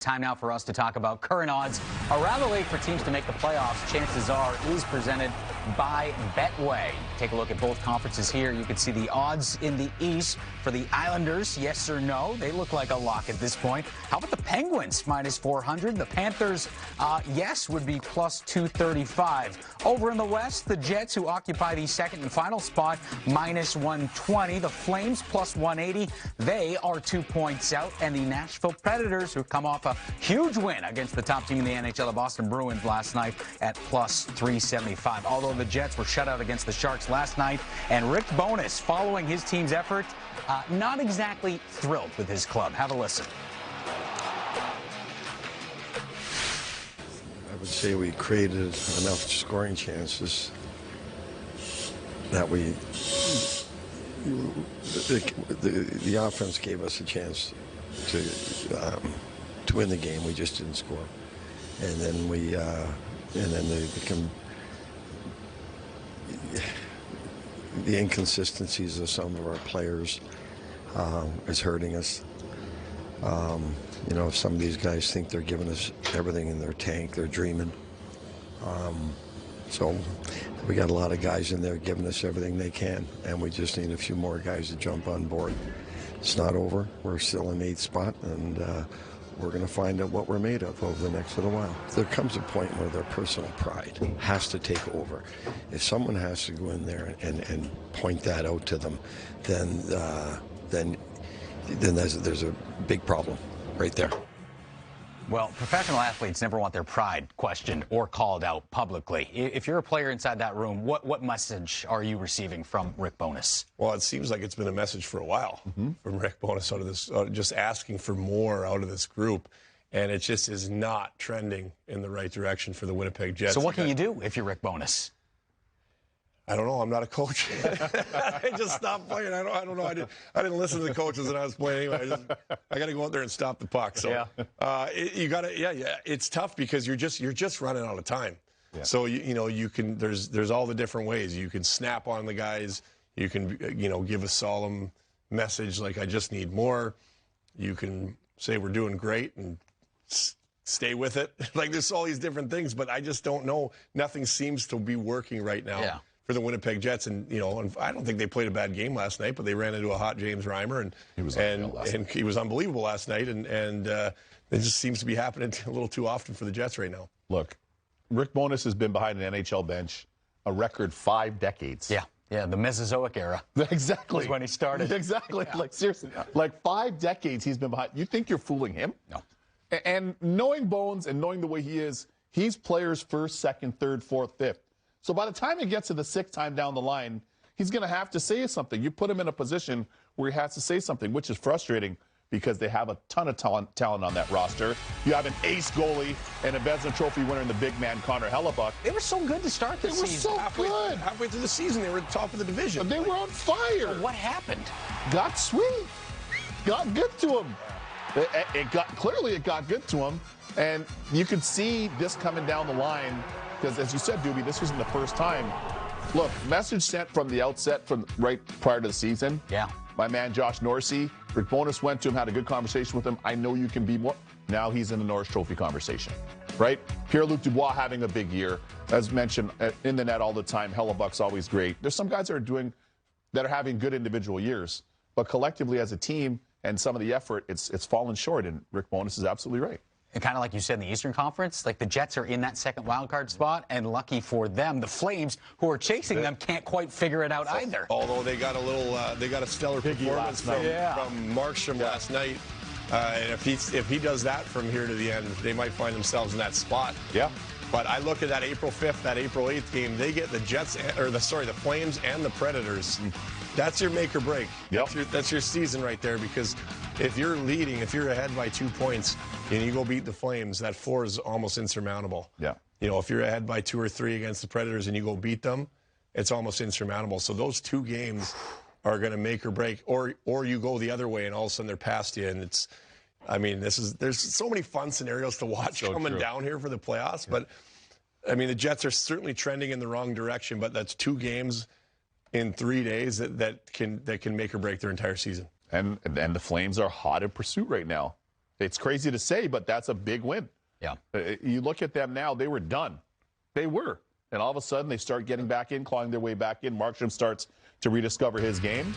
Time now for us to talk about current odds around the league for teams to make the playoffs. Chances are is presented by Betway. Take a look at both conferences here. You can see the odds in the East for the Islanders, yes or no. They look like a lock at this point. How about the Penguins, minus 400? The Panthers, yes, would be plus 235. Over in the West, the Jets, who occupy the second and final spot, minus 120. The Flames, plus 180. They are 2 points out. And the Nashville Predators, who come off a huge win against the top team in the NHL, the Boston Bruins, last night at plus 375. Although the Jets were shut out against the Sharks last night, and Rick Bowness, following his team's effort, not exactly thrilled with his club. Have a listen. I would say we created enough scoring chances that the offense gave us a chance to win the game. We just didn't score, and then the inconsistencies of some of our players is hurting us. You know, if some of these guys think they're giving us everything in their tank, they're dreaming. So we got a lot of guys in there giving us everything they can, and we just need a few more guys to jump on board. It's not over. We're still in 8th spot, and we're going to find out what we're made of over the next little while. There comes a point where their personal pride has to take over. If someone has to go in there and point that out to them, then there's a big problem right there. Well, professional athletes never want their pride questioned or called out publicly. If you're a player inside that room, what message are you receiving from Rick Bowness? Well, it seems like it's been a message for a while from Rick Bowness out of this, just asking for more out of this group. And it just is not trending in the right direction for the Winnipeg Jets. So what can you do if you're Rick Bowness? I don't know. I'm not a coach. I just stopped playing. I don't know. I didn't listen to the coaches when I was playing anyway. I got to go out there and stop the puck. So you got to. Yeah. It's tough because you're just running out of time. Yeah. So you can. There's all the different ways you can snap on the guys. You can give a solemn message like I just need more. You can say we're doing great and stay with it. Like there's all these different things, but I just don't know. Nothing seems to be working right now. Yeah. For the Winnipeg Jets, and I don't think they played a bad game last night, but they ran into a hot James Reimer, and he was unbelievable last night, and it just seems to be happening a little too often for the Jets right now. Look, Rick Bowness has been behind an NHL bench a record 5 decades. Yeah, the Mesozoic era. Exactly. Was when he started. Exactly. Yeah. Like seriously, like 5 decades he's been behind. You think you're fooling him? No. And knowing Bones and knowing the way he is, he's players first, second, third, fourth, fifth. So by the time he gets to the 6th time down the line, he's going to have to say something. You put him in a position where he has to say something, which is frustrating because they have a ton of talent on that roster. You have an ace goalie and a Vezina Trophy winner in the big man, Connor Hellebuyck. They were so good to start the season. They were so good. Halfway through the season, they were at the top of the division. They were on fire. So what happened? Got sweet. Got good to him. It got good to him. And you could see this coming down the line. Because, as you said, Doobie, this wasn't the first time. Look, message sent from the outset, from right prior to the season. Yeah. My man, Josh Norsey, Rick Bowness went to him, had a good conversation with him. I know you can be more. Now he's in the Norris Trophy conversation, right? Pierre-Luc Dubois having a big year. As mentioned, in the net all the time. Hellebuck's always great. There's some guys that are having good individual years. But collectively as a team and some of the effort, it's fallen short. And Rick Bowness is absolutely right. And kind of like you said in the Eastern Conference, like the Jets are in that second wildcard spot, and lucky for them, the Flames, who are chasing them, can't quite figure it out either. Although they got a stellar performance from Markstrom last night. And if he does that from here to the end, they might find themselves in that spot. Yeah. But I look at that April 5th, that April 8th game. They get the the Flames and the Predators. That's your make or break. Yep. That's your season right there, because if you're leading, if you're ahead by 2 points and you go beat the Flames, that 4 is almost insurmountable. Yeah. If you're ahead by 2 or 3 against the Predators and you go beat them, it's almost insurmountable. So those 2 games are going to make or break, or you go the other way and all of a sudden they're past you, and there's so many fun scenarios to watch coming down here for the playoffs. Yeah. But the Jets are certainly trending in the wrong direction, but that's 2 games in 3 days that can make or break their entire season. And the Flames are hot in pursuit right now. It's crazy to say, but that's a big win. Yeah. You look at them now, they were done. They were. And all of a sudden, they start getting back in, clawing their way back in. Markstrom starts to rediscover his game.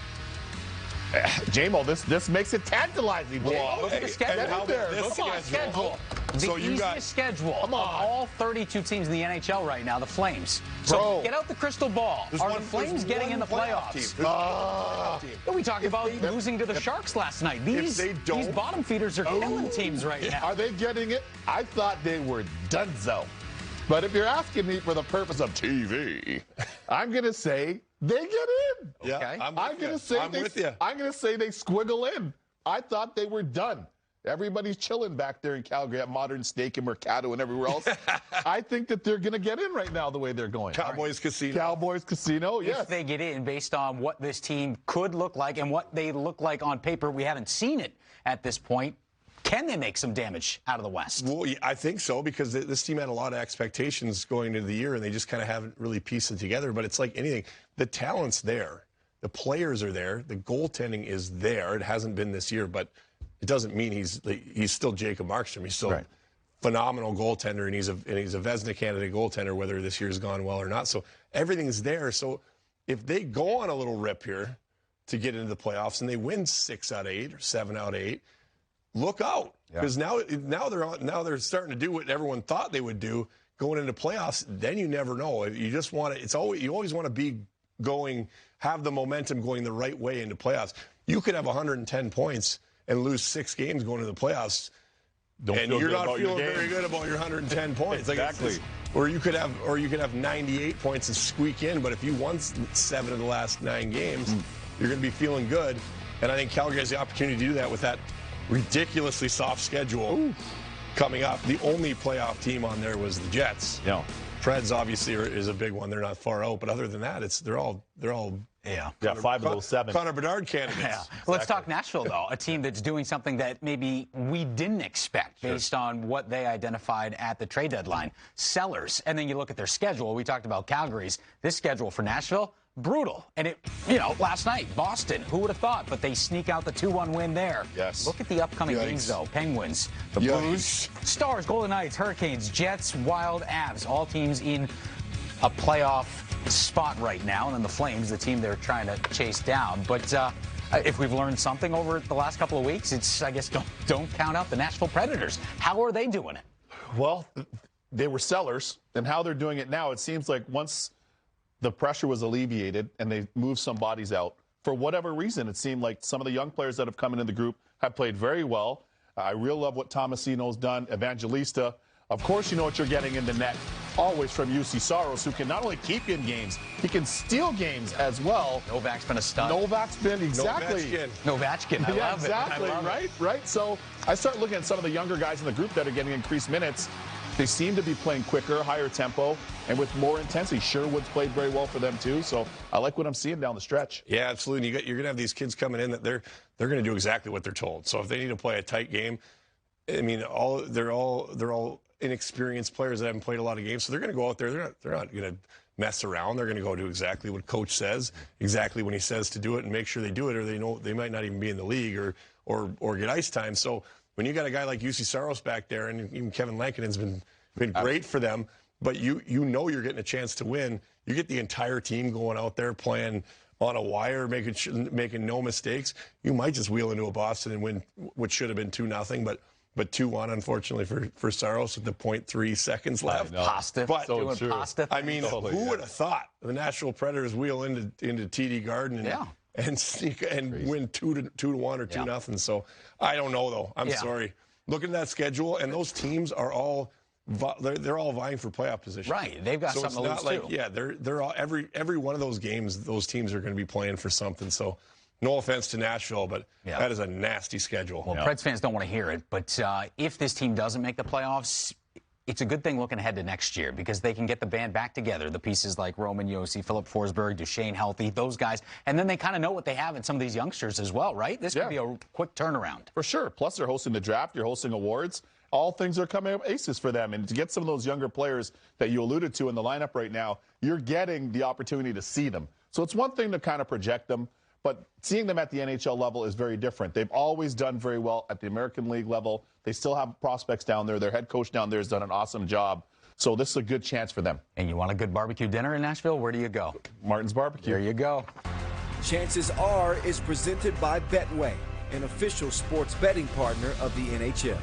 J-Mo, this makes it tantalizing. Look at the schedule. Look at the schedule. The easiest schedule of all 32 teams in the NHL right now, the Flames. So get out the crystal ball. Are the Flames getting in the playoffs? We talked about losing to the Sharks last night. These bottom feeders are killing teams right now. Are they getting it? I thought they were donezo. But if you're asking me for the purpose of TV, I'm going to say they get in. Yeah, okay. I'm going to say they squiggle in. I thought they were done. Everybody's chilling back there in Calgary at Modern Steak and Mercado and everywhere else. I think that they're going to get in right now the way they're going. Cowboys Casino. Cowboys Casino, yes. If they get in based on what this team could look like and what they look like on paper, we haven't seen it at this point. Can they make some damage out of the West? Well, I think so, because this team had a lot of expectations going into the year, and they just kind of haven't really pieced it together. But it's like anything. The talent's there. The players are there. The goaltending is there. It hasn't been this year, but it doesn't mean he's still Jacob Markstrom. He's still a phenomenal goaltender, and he's a Vezina candidate goaltender, whether this year's gone well or not. So everything's there. So if they go on a little rip here to get into the playoffs, and they win 6 out of 8 or 7 out of 8, look out, because now they're starting to do what everyone thought they would do going into playoffs. Then you never know. You just want to. You always want to be have the momentum going the right way into playoffs. You could have 110 points and lose 6 games going into the playoffs, and you're not feeling very good about your 110 points. Exactly. Or you could have 98 points and squeak in. But if you won 7 of the last 9 games, you're going to be feeling good. And I think Calgary has the opportunity to do that with that ridiculously soft schedule coming up. The only playoff team on there was the Jets. Yeah. Preds obviously is a big one. They're not far out, but other than that, they're all 5 of those 7. Connor Bedard candidates. Yeah. Exactly. Let's talk Nashville, though, a team that's doing something that maybe we didn't expect based on what they identified at the trade deadline. Sellers. And then you look at their schedule. We talked about Calgary's. This schedule for Nashville, brutal. And last night, Boston, who would have thought? But they sneak out the 2-1 win there. Yes. Look at the upcoming games, though. Penguins, the Blues, Stars, Golden Knights, Hurricanes, Jets, Wild, Avs. All teams in a playoff spot right now. And then the Flames, the team they're trying to chase down. But if we've learned something over the last couple of weeks, it's, I guess, don't count out the Nashville Predators. How are they doing it? Well, they were sellers. And how they're doing it now, it seems like once the pressure was alleviated and they moved some bodies out, for whatever reason, it seemed like some of the young players that have come into the group have played very well. I really love what Tomasino's done. Evangelista, of course, you know what you're getting in the net, always from UC Saros, who can not only keep you in games, he can steal games as well. Novak's been a stud. Exactly. Novachkin. I love exactly. it. I love it. Right. So I start looking at some of the younger guys in the group that are getting increased minutes. They seem to be playing quicker, higher tempo, and with more intensity. Sherwood's played very well for them, too. So I like what I'm seeing down the stretch. Yeah, absolutely. You're going to have these kids coming in that they're going to do exactly what they're told. So if they need to play a tight game, I mean, they're all inexperienced players that haven't played a lot of games. So they're going to go out there. They're not going to mess around. They're going to go do exactly what coach says, exactly when he says to do it, and make sure they do it, or they know they might not even be in the league or get ice time. So when you got a guy like UC Saros back there, and even Kevin Lankinen's been great for them, but you know you're getting a chance to win. You get the entire team going out there playing on a wire, making no mistakes. You might just wheel into a Boston and win what should have been 2-0, but 2-1, unfortunately, for Saros with the 0.3 seconds left. Pasta. But so doing pasta. I mean, who would have thought the Nashville Predators wheel into TD Garden and sneak and win 2-1 or 2-0? So I don't know, though. I'm sorry. Looking at that schedule, and those teams are all they're all vying for playoff position. Right. They've got something to lose, too. Yeah, they're all every one of those games, those teams are going to be playing for something. So no offense to Nashville, but that is a nasty schedule. Well, Preds fans don't want to hear it, but if this team doesn't make the playoffs, it's a good thing looking ahead to next year because they can get the band back together. The pieces like Roman Josi, Philip Forsberg, Duchesne healthy, those guys. And then they kind of know what they have in some of these youngsters as well, right? This could be a quick turnaround. For sure. Plus, they're hosting the draft. You're hosting awards. All things are coming up aces for them. And to get some of those younger players that you alluded to in the lineup right now, you're getting the opportunity to see them. So it's one thing to kind of project them, but seeing them at the NHL level is very different. They've always done very well at the American League level. They still have prospects down there. Their head coach down there has done an awesome job. So this is a good chance for them. And you want a good barbecue dinner in Nashville? Where do you go? Martin's Barbecue. There you go. Chances Are is presented by Betway, an official sports betting partner of the NHL.